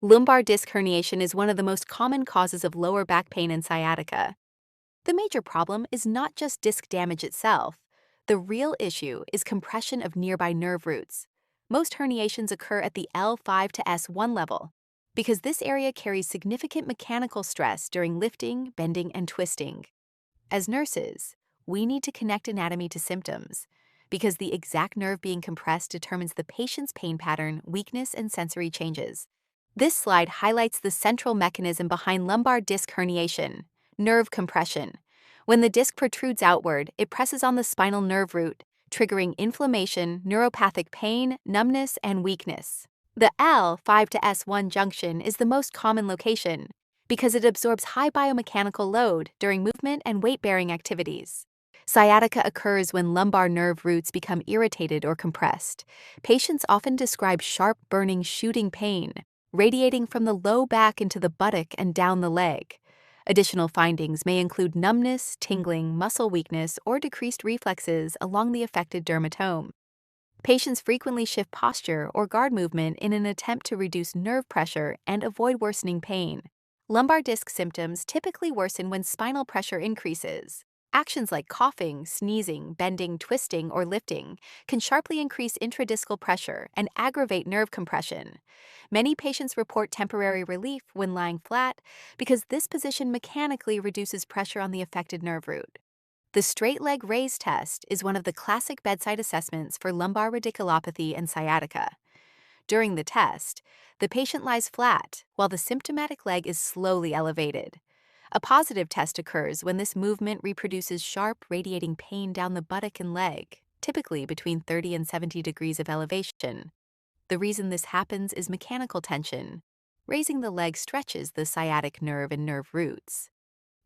Lumbar disc herniation is one of the most common causes of lower back pain and sciatica. The major problem is not just disc damage itself. The real issue is compression of nearby nerve roots. Most herniations occur at the L5 to S1 level because this area carries significant mechanical stress during lifting, bending, and twisting. As nurses, we need to connect anatomy to symptoms because the exact nerve being compressed determines the patient's pain pattern, weakness, and sensory changes. This slide highlights the central mechanism behind lumbar disc herniation: nerve compression. When the disc protrudes outward, it presses on the spinal nerve root, triggering inflammation, neuropathic pain, numbness, and weakness. The L5 to S1 junction is the most common location because it absorbs high biomechanical load during movement and weight-bearing activities. Sciatica occurs when lumbar nerve roots become irritated or compressed. Patients often describe sharp, burning, shooting pain, radiating from the low back into the buttock and down the leg. Additional findings may include numbness, tingling, muscle weakness, or decreased reflexes along the affected dermatome. Patients frequently shift posture or guard movement in an attempt to reduce nerve pressure and avoid worsening pain. Lumbar disc symptoms typically worsen when spinal pressure increases. Actions like coughing, sneezing, bending, twisting, or lifting can sharply increase intradiscal pressure and aggravate nerve compression. Many patients report temporary relief when lying flat because this position mechanically reduces pressure on the affected nerve root. The straight leg raise test is one of the classic bedside assessments for lumbar radiculopathy and sciatica. During the test, the patient lies flat while the symptomatic leg is slowly elevated. A positive test occurs when this movement reproduces sharp, radiating pain down the buttock and leg, typically between 30 and 70 degrees of elevation. The reason this happens is mechanical tension. Raising the leg stretches the sciatic nerve and nerve roots.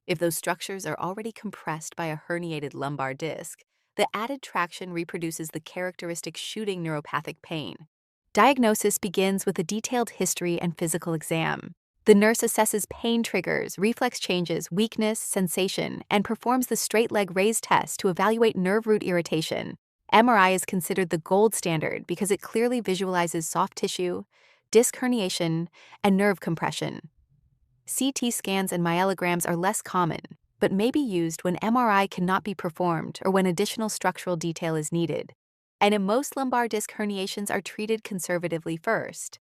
If those structures are already compressed by a herniated lumbar disc, the added traction reproduces the characteristic shooting neuropathic pain. Diagnosis begins with a detailed history and physical exam. The nurse assesses pain triggers, reflex changes, weakness, sensation, and performs the straight leg raise test to evaluate nerve root irritation. MRI is considered the gold standard because it clearly visualizes soft tissue, disc herniation, and nerve compression. CT scans and myelograms are less common, but may be used when MRI cannot be performed or when additional structural detail is needed. And in most lumbar disc herniations are treated conservatively first.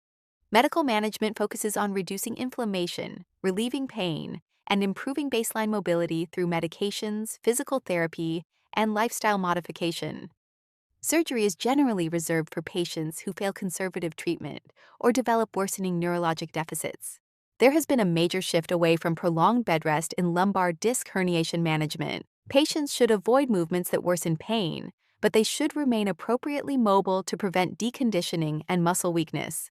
Medical management focuses on reducing inflammation, relieving pain, and improving baseline mobility through medications, physical therapy, and lifestyle modification. Surgery is generally reserved for patients who fail conservative treatment or develop worsening neurologic deficits. There has been a major shift away from prolonged bed rest in lumbar disc herniation management. Patients should avoid movements that worsen pain, but they should remain appropriately mobile to prevent deconditioning and muscle weakness.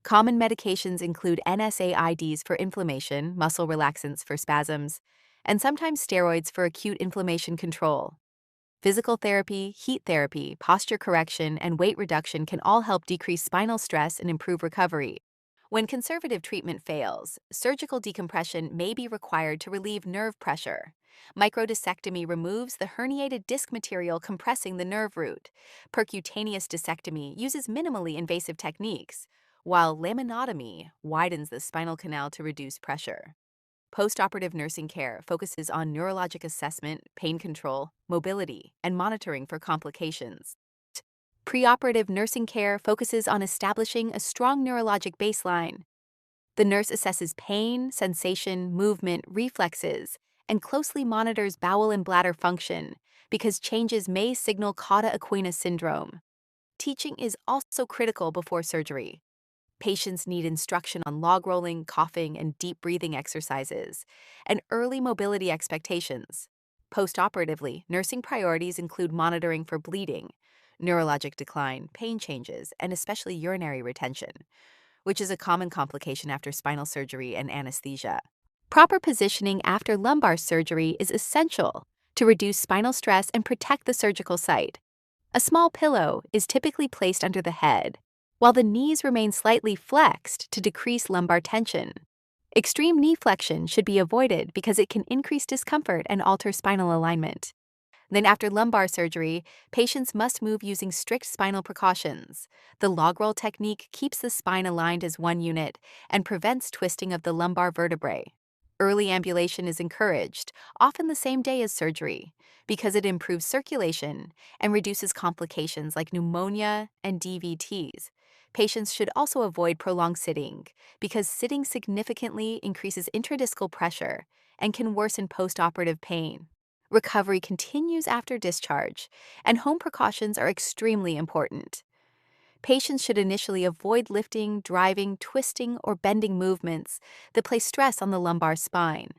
Common medications include NSAIDs for inflammation, muscle relaxants for spasms, and sometimes steroids for acute inflammation control. Physical therapy, heat therapy, posture correction, and weight reduction can all help decrease spinal stress and improve recovery. When conservative treatment fails, surgical decompression may be required to relieve nerve pressure. Microdiscectomy removes the herniated disc material compressing the nerve root. Percutaneous discectomy uses minimally invasive techniques, while laminotomy widens the spinal canal to reduce pressure. Postoperative nursing care focuses on neurologic assessment, pain control, mobility, and monitoring for complications. Preoperative nursing care focuses on establishing a strong neurologic baseline. The nurse assesses pain, sensation, movement, reflexes, and closely monitors bowel and bladder function because changes may signal cauda equina syndrome. Teaching is also critical before surgery. Patients need instruction on log rolling, coughing, and deep breathing exercises, and early mobility expectations. Postoperatively, nursing priorities include monitoring for bleeding, neurologic decline, pain changes, and especially urinary retention, which is a common complication after spinal surgery and anesthesia. Proper positioning after lumbar surgery is essential to reduce spinal stress and protect the surgical site. A small pillow is typically placed under the head, while the knees remain slightly flexed to decrease lumbar tension. Extreme knee flexion should be avoided because it can increase discomfort and alter spinal alignment. Then, after lumbar surgery, patients must move using strict spinal precautions. The log roll technique keeps the spine aligned as one unit and prevents twisting of the lumbar vertebrae. Early ambulation is encouraged, often the same day as surgery, because it improves circulation and reduces complications like pneumonia and DVTs. Patients should also avoid prolonged sitting, because sitting significantly increases intradiscal pressure and can worsen postoperative pain. Recovery continues after discharge, and home precautions are extremely important. Patients should initially avoid lifting, driving, twisting, or bending movements that place stress on the lumbar spine.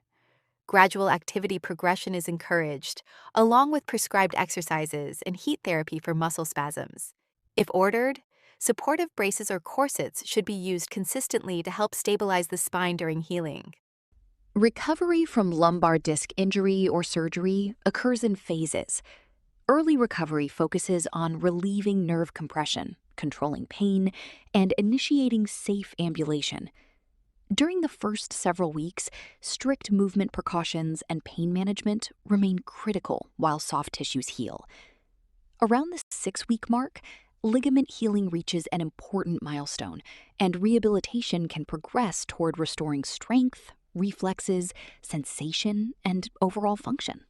Gradual activity progression is encouraged, along with prescribed exercises and heat therapy for muscle spasms. If ordered, supportive braces or corsets should be used consistently to help stabilize the spine during healing. Recovery from lumbar disc injury or surgery occurs in phases. Early recovery focuses on relieving nerve compression, controlling pain, and initiating safe ambulation. During the first several weeks, strict movement precautions and pain management remain critical while soft tissues heal. Around the 6-week mark, ligament healing reaches an important milestone, and rehabilitation can progress toward restoring strength, reflexes, sensation, and overall function.